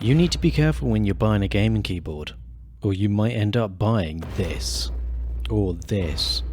You need to be careful when you're buying a gaming keyboard, or you might end up buying this, or this.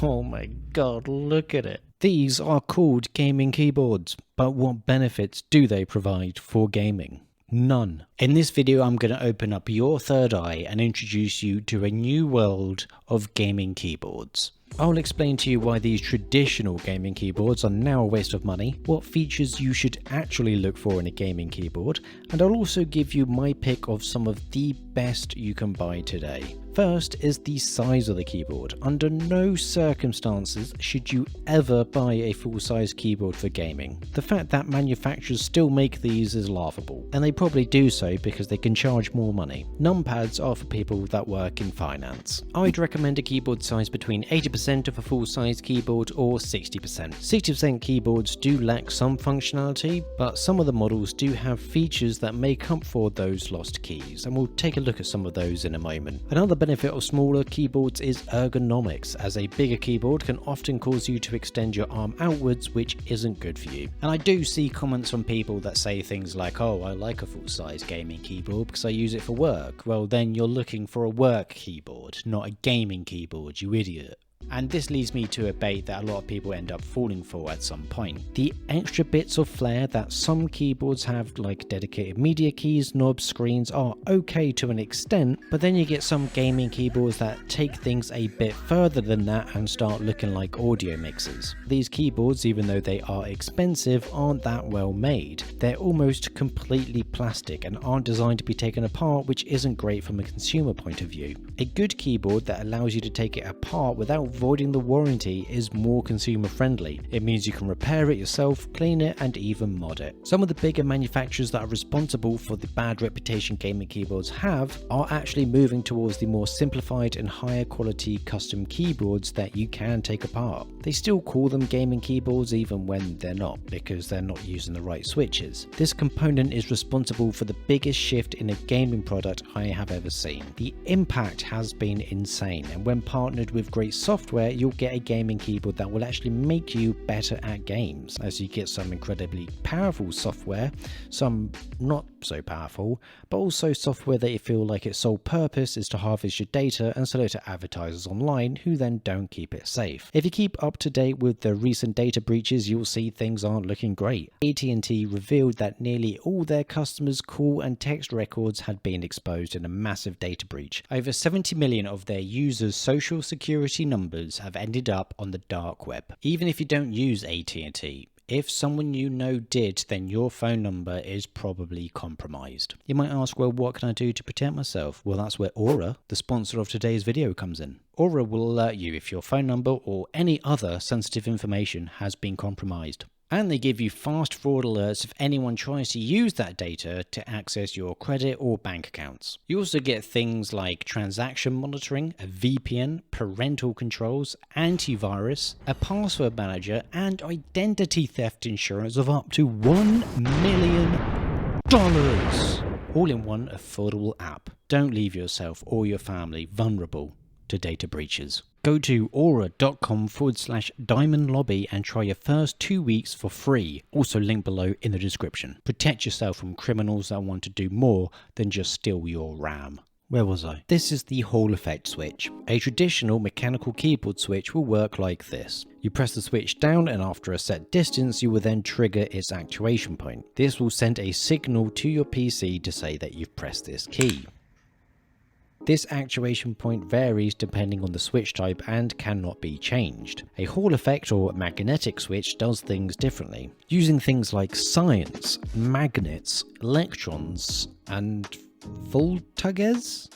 Oh my god, look at it. These are called gaming keyboards, but what benefits do they provide for gaming? None. In this video, I'm going to open up your third eye and introduce you to a new world of gaming keyboards. I'll explain to you why these traditional gaming keyboards are now a waste of money, what features you should actually look for in a gaming keyboard, and I'll also give you my pick of some of the best you can buy today. First is the size of the keyboard. Under no circumstances should you ever buy a full-size keyboard for gaming. The fact that manufacturers still make these is laughable, and they probably do so because they can charge more money. Numpads are for people that work in finance. I'd recommend a keyboard size between 80% of a full-size keyboard or 60%. 60% keyboards do lack some functionality, but some of the models do have features that make up for those lost keys, and we'll take a look at some of those in a moment. Another benefit of smaller keyboards is ergonomics, as a bigger keyboard can often cause you to extend your arm outwards, which isn't good for you. And I do see comments from people that say things like, oh, I like a full-size gaming keyboard because I use it for work. Well, then you're looking for a work keyboard, not a gaming keyboard, you idiot. And this leads me to a bait that a lot of people end up falling for at some point. The extra bits of flair that some keyboards have, like dedicated media keys, knobs, screens, are okay to an extent, but then you get some gaming keyboards that take things a bit further than that and start looking like audio mixers. These keyboards, even though they are expensive, aren't that well made. They're almost completely plastic and aren't designed to be taken apart, which isn't great from a consumer point of view. A good keyboard that allows you to take it apart without voiding the warranty is more consumer friendly. It means you can repair it yourself, clean it, and even mod it. Some of the bigger manufacturers that are responsible for the bad reputation gaming keyboards have are actually moving towards the more simplified and higher quality custom keyboards that you can take apart. They still call them gaming keyboards even when they're not, because they're not using the right switches. This component is responsible for the biggest shift in a gaming product I have ever seen. The impact has been insane, and when partnered with great software, you'll get a gaming keyboard that will actually make you better at games, as you get some incredibly powerful software, some not so powerful, but also software that you feel like its sole purpose is to harvest your data and sell it to advertisers online who then don't keep it safe. If you keep up to date with the recent data breaches, you'll see things aren't looking great. AT&T revealed that nearly all their customers' call and text records had been exposed in a massive data breach. Over 70 million of their users' social security numbers have ended up on the dark web. Even if you don't use AT&T, if someone you know did, then your phone number is probably compromised. You might ask, well, what can I do to protect myself? Well, that's where Aura, the sponsor of today's video, comes in. Aura will alert you if your phone number or any other sensitive information has been compromised. And they give you fast fraud alerts if anyone tries to use that data to access your credit or bank accounts. You also get things like transaction monitoring, a VPN, parental controls, antivirus, a password manager, and identity theft insurance of up to $1 million. All in one affordable app. Don't leave yourself or your family vulnerable to data breaches. Go to aura.com/DiamondLobby and try your first 2 weeks for free. Also linked below in the description. Protect yourself from criminals that want to do more than just steal your RAM. Where was I? This is the Hall effect switch. A traditional mechanical keyboard switch will work like this. You press the switch down, and after a set distance you will then trigger its actuation point. This will send a signal to your PC to say that you've pressed this key. This actuation point varies depending on the switch type and cannot be changed. A Hall effect or magnetic switch does things differently, using things like science, magnets, electrons, and voltages?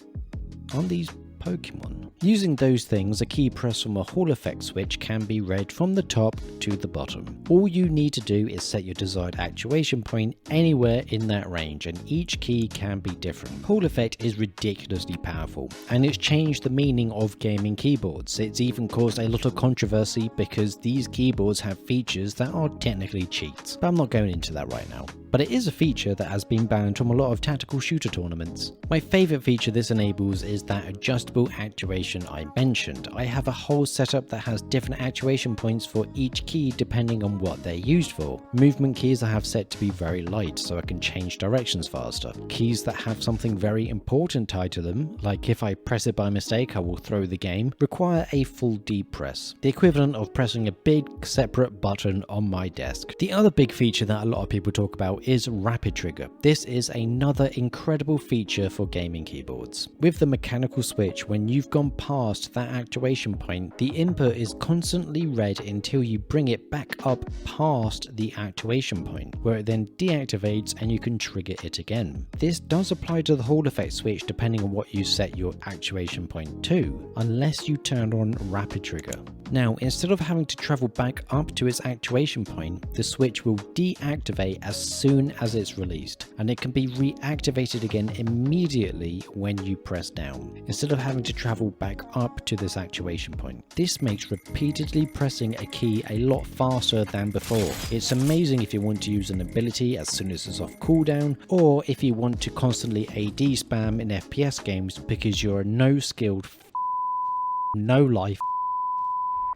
Aren't these Pokemon? Using those things, a key press from a Hall effect switch can be read from the top to the bottom. All you need to do is set your desired actuation point anywhere in that range, and each key can be different. Hall effect is ridiculously powerful, and it's changed the meaning of gaming keyboards. It's even caused a lot of controversy because these keyboards have features that are technically cheats, but I'm not going into that right now. but it is a feature that has been banned from a lot of tactical shooter tournaments. My favourite feature this enables is that adjustable actuation I mentioned. I have a whole setup that has different actuation points for each key depending on what they're used for. Movement keys I have set to be very light so I can change directions faster. Keys that have something very important tied to them, like if I press it by mistake I will throw the game, require a full D press, the equivalent of pressing a big separate button on my desk. The other big feature that a lot of people talk about is rapid trigger. This is another incredible feature for gaming keyboards. With the mechanical switch, when you've gone past that actuation point, the input is constantly red until you bring it back up past the actuation point, where it then deactivates and you can trigger it again. This does apply to the Hall effect switch depending on what you set your actuation point to, unless you turn on rapid trigger. Now, instead of having to travel back up to its actuation point, the switch will deactivate as soon as it's released, and it can be reactivated again immediately when you press down, instead of having to travel back up to this actuation point. This makes repeatedly pressing a key a lot faster than before. It's amazing if you want to use an ability as soon as it's off cooldown, or if you want to constantly AD spam in FPS games because you're a no-skilled no-life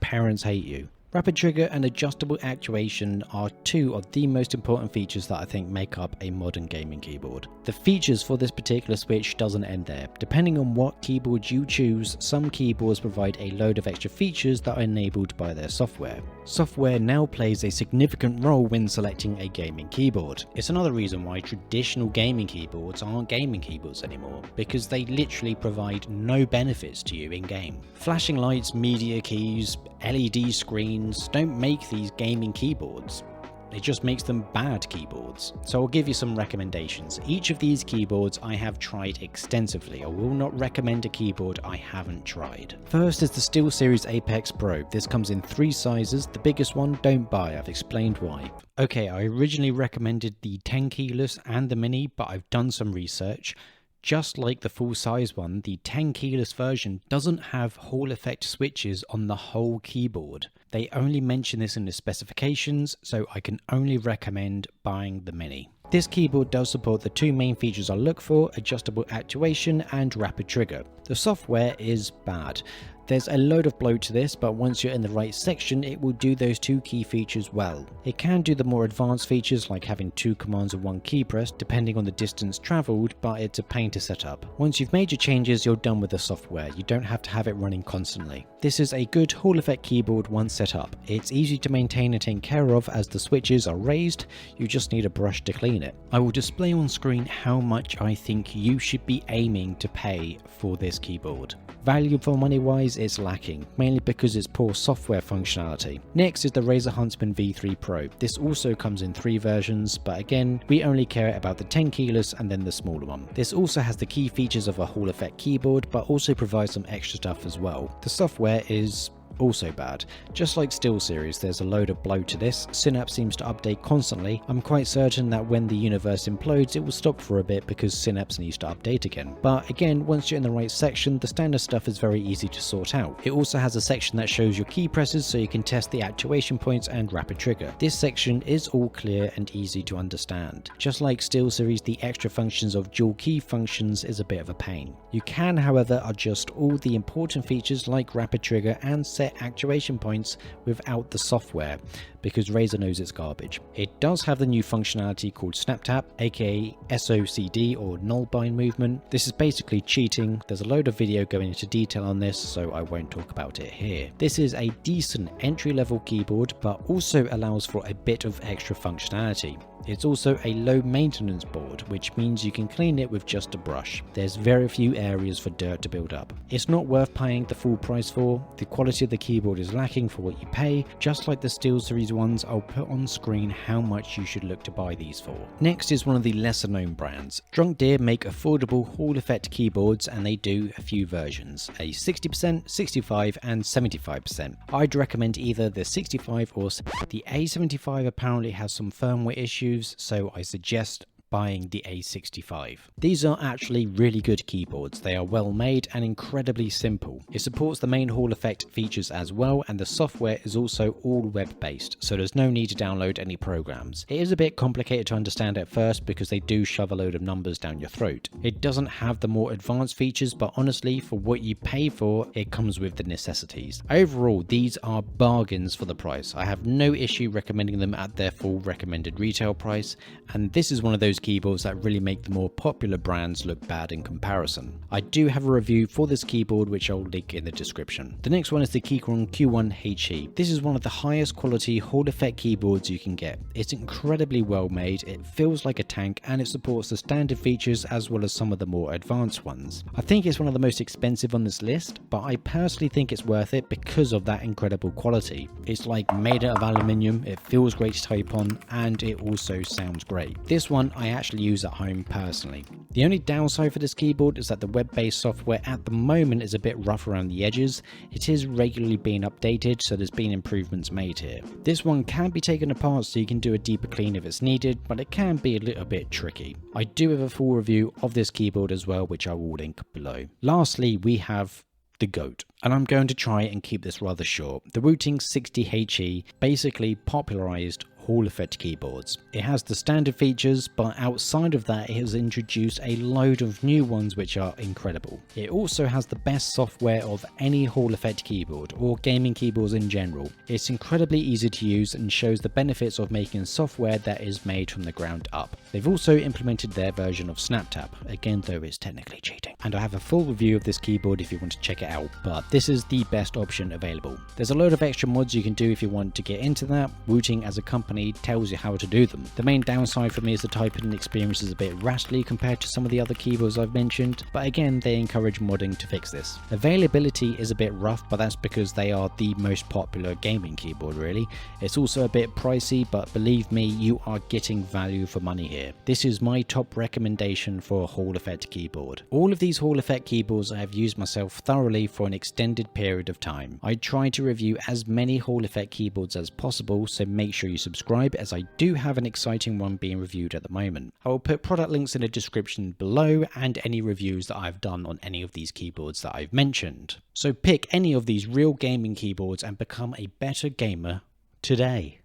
parents hate you. Rapid trigger and adjustable actuation are two of the most important features that I think make up a modern gaming keyboard. The features for this particular switch doesn't end there. Depending on what keyboard you choose, some keyboards provide a load of extra features that are enabled by their software. Software now plays a significant role when selecting a gaming keyboard. It's another reason why traditional gaming keyboards aren't gaming keyboards anymore, because they literally provide no benefits to you in game. Flashing lights, media keys, LED screens don't make these gaming keyboards. It just makes them bad keyboards. So I'll give you some recommendations. Each of these keyboards I have tried extensively. I will not recommend a keyboard I haven't tried. First is the SteelSeries Apex Pro. This comes in 3 sizes. The biggest one, don't buy. I've explained why. Okay, I originally recommended the 10 keyless and the mini, but I've done some research. Just like the full size one, the 10 keyless version doesn't have Hall effect switches on the whole keyboard. They only mention this in the specifications, so I can only recommend buying the mini. This keyboard does support the 2 main features I look for, adjustable actuation and rapid trigger. The software is bad. There's a load of bloat to this, but once you're in the right section, it will do those 2 key features well. It can do the more advanced features like having 2 commands and 1 key press depending on the distance travelled, but it's a pain to set up. Once you've made your changes, you're done with the software. You don't have to have it running constantly. This is a good Hall effect keyboard once set up. It's easy to maintain and take care of as the switches are raised. You just need a brush to clean it. I will display on screen how much I think you should be aiming to pay for this keyboard. Value for money wise, it's lacking, mainly because it's poor software functionality. Next is the Razer Huntsman V3 Pro. This also comes in 3 versions, but again, we only care about the 10 keyless and then the smaller one. This also has the key features of a Hall effect keyboard, but also provides some extra stuff as well. The software is also bad. Just like SteelSeries, there's a load of bloat to this. Synapse seems to update constantly. I'm quite certain that when the universe implodes, it will stop for a bit because Synapse needs to update again. But again, once you're in the right section, the standard stuff is very easy to sort out. It also has a section that shows your key presses so you can test the actuation points and rapid trigger. This section is all clear and easy to understand. Just like SteelSeries, the extra functions of dual key functions is a bit of a pain. You can, however, adjust all the important features like rapid trigger and set actuation points without the software, because Razer knows it's garbage. It does have the new functionality called Snap Tap, aka SOCD or null bind movement. This is basically cheating. There's a load of video going into detail on this, so I won't talk about it here. This is a decent entry-level keyboard, but also allows for a bit of extra functionality. It's also a low maintenance board, which means you can clean it with just a brush. There's very few areas for dirt to build up. It's not worth paying the full price for. The quality of the keyboard is lacking for what you pay. Just like the SteelSeries ones, I'll put on screen how much you should look to buy these for. Next is one of the lesser known brands. Drunk Deer make affordable Hall effect keyboards, and they do a few versions, a 60%, 65 and 75%. I'd recommend either the 65 or the A75 apparently has some firmware issues, so I suggest buying the A65. These are actually really good keyboards. They are well made and incredibly simple. It supports the main Hall effect features as well, and the software is also all web based, so there's no need to download any programs. It is a bit complicated to understand at first because they do shove a load of numbers down your throat. It doesn't have the more advanced features, but honestly, for what you pay for, it comes with the necessities. Overall, these are bargains for the price. I have no issue recommending them at their full recommended retail price, and this is one of those keyboards that really make the more popular brands look bad in comparison. I do have a review for this keyboard which I'll link in the description. The next one is the Keychron Q1HE. This is one of the highest quality Hall effect keyboards you can get. It's incredibly well made, it feels like a tank, and it supports the standard features as well as some of the more advanced ones. I think it's one of the most expensive on this list, but I personally think it's worth it because of that incredible quality. It's like made out of aluminium, it feels great to type on, and it also sounds great. This one I actually use at home personally. The only downside for this keyboard is that the web-based software at the moment is a bit rough around the edges. It is regularly being updated, so there's been improvements made here. This one can be taken apart so you can do a deeper clean if it's needed, but it can be a little bit tricky. I do have a full review of this keyboard as well, which I will link below. Lastly, we have the GOAT, and I'm going to try and keep this rather short. The Wooting 60HE basically popularized Hall effect keyboards. It has the standard features, but outside of that it has introduced a load of new ones which are incredible. It also has the best software of any Hall effect keyboard, or gaming keyboards in general. It's incredibly easy to use and shows the benefits of making software that is made from the ground up. They've also implemented their version of SnapTap, again though it's technically cheating. And I have a full review of this keyboard if you want to check it out, but this is the best option available. There's a load of extra mods you can do if you want to get into that. Wooting as a company tells you how to do them. The main downside for me is the typing experience is a bit rattly compared to some of the other keyboards I've mentioned, but again they encourage modding to fix this. Availability is a bit rough, but that's because they are the most popular gaming keyboard really. It's also a bit pricey, but believe me, you are getting value for money here. This is my top recommendation for a Hall effect keyboard. All of these Hall effect keyboards I have used myself thoroughly for an extended period of time. I try to review as many Hall effect keyboards as possible, so make sure you subscribe, as I do have an exciting one being reviewed at the moment. I will put product links in the description below and any reviews that I've done on any of these keyboards that I've mentioned. So pick any of these real gaming keyboards and become a better gamer today.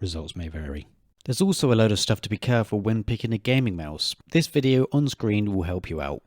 Results may vary. There's also a load of stuff to be careful when picking a gaming mouse. This video on screen will help you out.